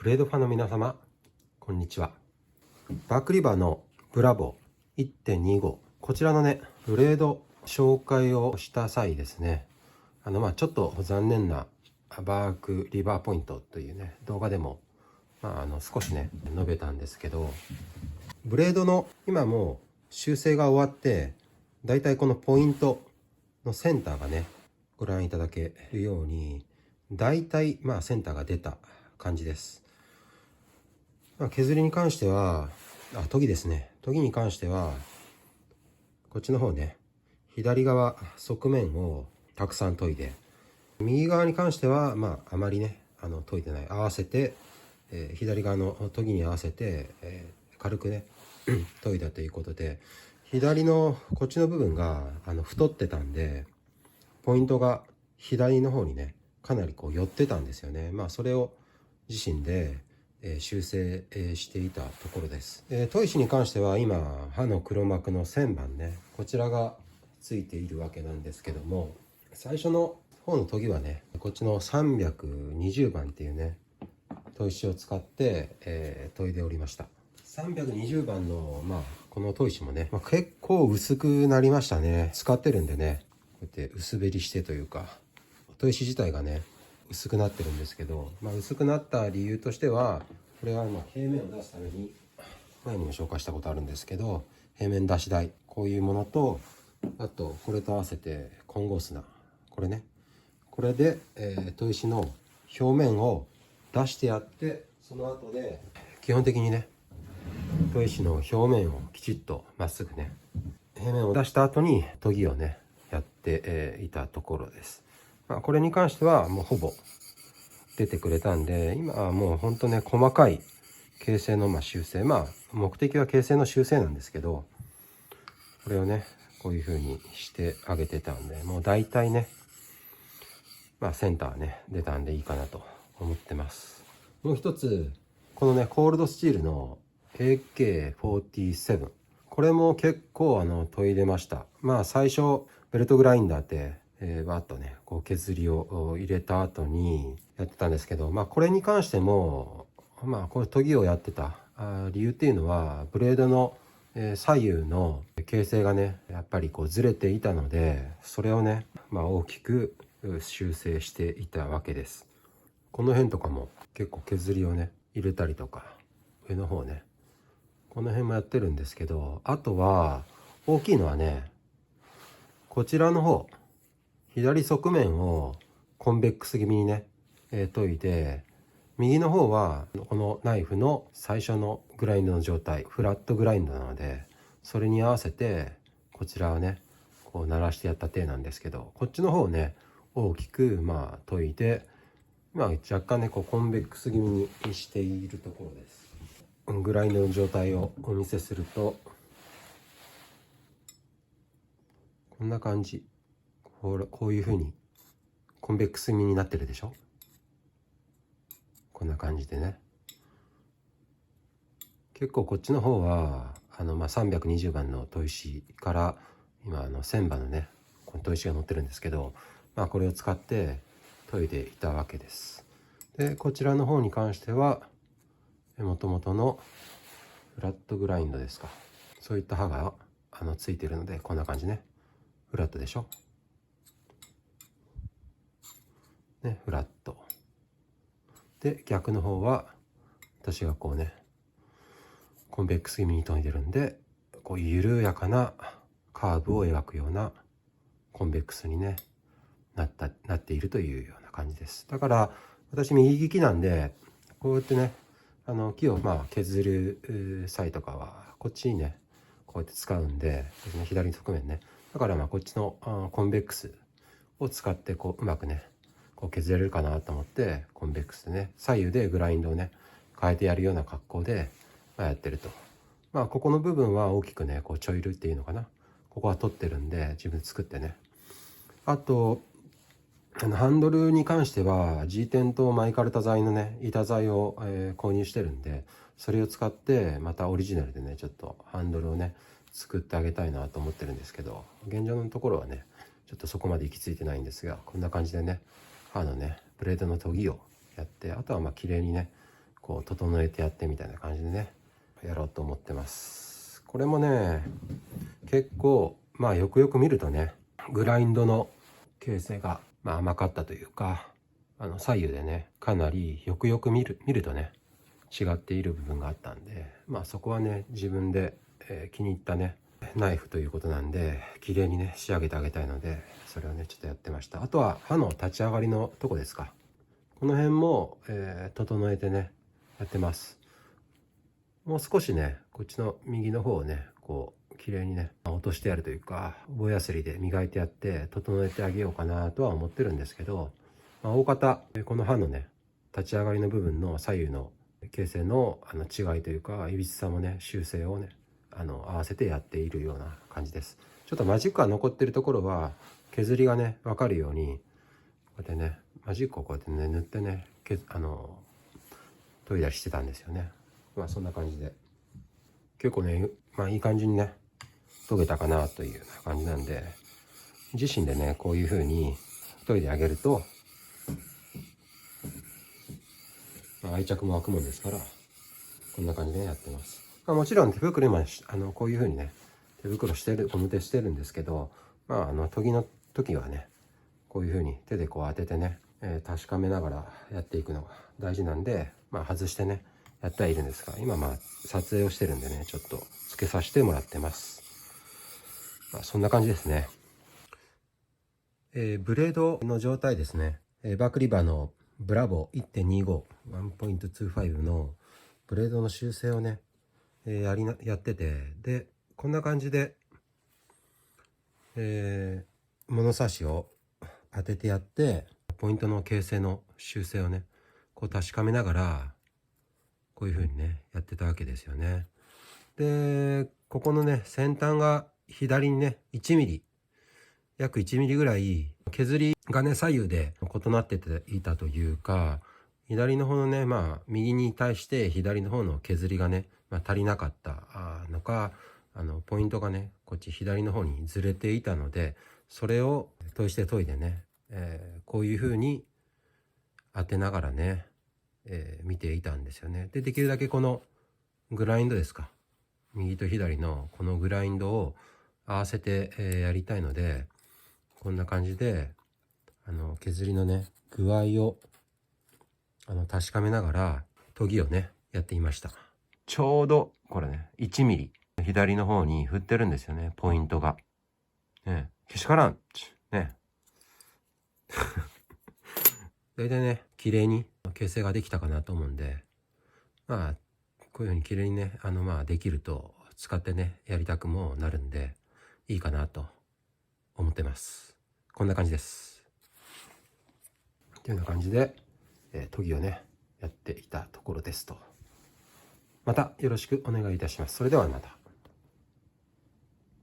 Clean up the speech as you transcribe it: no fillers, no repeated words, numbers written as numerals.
ブレードファンの皆様、こんにちは。バークリバーのブラボー 1.25、こちらのねブレード紹介をした際ですね、ちょっと残念なバークリバーポイントというね動画でも、少しね述べたんですけど、ブレードの今もう修正が終わって、だいたいこのポイントのセンターがねご覧いただけるように、だいたいセンターが出た感じです。削りに関しては研ぎですね。研ぎに関してはこっちの方ね、左側側面をたくさん研いで、右側に関してはあまりね研いでない、合わせて、左側の研ぎに合わせて、軽くね研いだということで、左のこっちの部分が太ってたんで、ポイントが左の方にねかなり寄ってたんですよね。それを自身で修正していたところです。砥石に関しては今刃の黒幕の1000番ね、こちらがついているわけなんですけども、最初の方の研ぎはねこっちの320番っていうね砥石を使って、研いでおりました。320番のこの砥石もね、結構薄くなりましたね。使ってるんでね、こうやって薄べりしてというか、砥石自体がね薄くなってるんですけど、薄くなった理由としては、これは平面を出すために前にも紹介したことあるんですけど、平面出し台、こういうものと、あとこれと合わせて混合砂、これね、これで、砥石の表面を出してやって、その後で基本的にね砥石の表面をきちっとまっすぐね、平面を出した後に研ぎをねやって、いたところです。これに関してはもうほぼ出てくれたんで、今はもうほんとね細かい形成の修正、目的は形成の修正なんですけど、これをねこういう風にしてあげてたんで、もう大体ねセンターね出たんでいいかなと思ってます。もう一つ、このねコールドスチールの AK47、これも結構研いでました。最初ベルトグラインダーってバッとね削りを入れた後にやってたんですけど、これに関してもこれ研ぎをやってた理由っていうのは、ブレードの左右の形成がねやっぱりずれていたので、それをね大きく修正していたわけです。この辺とかも結構削りをね入れたりとか、上の方ねこの辺もやってるんですけど、あとは大きいのはね、こちらの方左側面をコンベックス気味にね研いで、右の方はこのナイフの最初のグラインドの状態、フラットグラインドなので、それに合わせてこちらをね鳴らしてやった体なんですけど、こっちの方をね大きく研いで、若干ねコンベックス気味にしているところです。グラインドの状態をお見せすると、こんな感じ、こういう風にコンベックス気味になってるでしょ。こんな感じでね、結構こっちの方は320番の砥石から今1000番のねこの砥石が乗ってるんですけど、これを使って研いでいたわけです。でこちらの方に関しては元々のフラットグラインドですか、そういった刃がついてるので、こんな感じね、フラットでしょね、フラットで、逆の方は私がコンベックス気味に研いでるんで、緩やかなカーブを描くようなコンベックスにねなっているというような感じです。だから私右利きなんで、こうやってね木を削る際とかはこっちにねこうやって使うんで、左側面ね、だからこっちのコンベックスを使ってうまくね削れるかなと思って、コンベックスでね左右でグラインドをね変えてやるような格好でやってると。ここの部分は大きくねちょいるっていうのかな、ここは取ってるんで自分で作ってね。あとハンドルに関しては G10 とマイカルタ材のね板材を、購入してるんで、それを使ってまたオリジナルでねちょっとハンドルをね作ってあげたいなと思ってるんですけど、現状のところはねちょっとそこまで行き着いてないんですが、こんな感じでね刃のねブレードの研ぎをやって、あとは綺麗にねこう整えてやってみたいな感じでねやろうと思ってます。これもね結構よくよく見るとねグラインドの形成が甘かったというか、左右でねかなりよくよく見るとね違っている部分があったんで、そこはね自分で、気に入ったねナイフということなんで綺麗にね仕上げてあげたいので、それをねちょっとやってました。あとは刃の立ち上がりのとこですか、この辺も、整えてねやってます。もう少しねこっちの右の方をねこう綺麗にね落としてやるというか、棒やすりで磨いてやって整えてあげようかなとは思ってるんですけど、大方この刃のね立ち上がりの部分の左右の形成の違いというか、いびつさもね修正をね合わせてやっているような感じです。ちょっとマジックが残ってるところは削りがね分かるようにこうやってねマジックをこうやってね塗ってね研いだりしてたんですよね。そんな感じで結構ねいい感じにね研げたかなというような感じなんで、自身でねこういう風に研いであげると、愛着も湧くもんですから、こんな感じでやってます。もちろん手袋今こういう風にね手袋してるゴム手してるんですけど、研ぎの時はねこういう風に手でこう当ててね、確かめながらやっていくのが大事なんで、外してねやってはいるんですが、今撮影をしてるんでねちょっとつけさせてもらってます。そんな感じですね。ブレードの状態ですね。バークリバーのブラボー 1.25 1.25 のブレードの修正をね、やってて、でこんな感じで、物差しを当ててやってポイントの形成の修正をねこう確かめながらこういう風にねやってたわけですよね。でここのね先端が左にね1ミリ約1ミリぐらい削りがね左右で異なっていたというか、左の方のね右に対して左の方の削りがね、足りなかったのか、ポイントがねこっち左の方にずれていたので、それを研いでね、こういう風に当てながらね、見ていたんですよね。でできるだけこのグラインドですか、右と左のこのグラインドを合わせて、やりたいので、こんな感じで削りのね具合を確かめながら研ぎをねやっていました。ちょうどこれね1ミリ左の方に振ってるんですよね、ポイントが。ね、けしからんね大体ね綺麗に形成ができたかなと思うんで、こういう風に綺麗にねできると使ってねやりたくもなるんでいいかなと思ってます。こんな感じです。というような感じで、研ぎをねやっていたところですと。またよろしくお願いいたします。それではまた。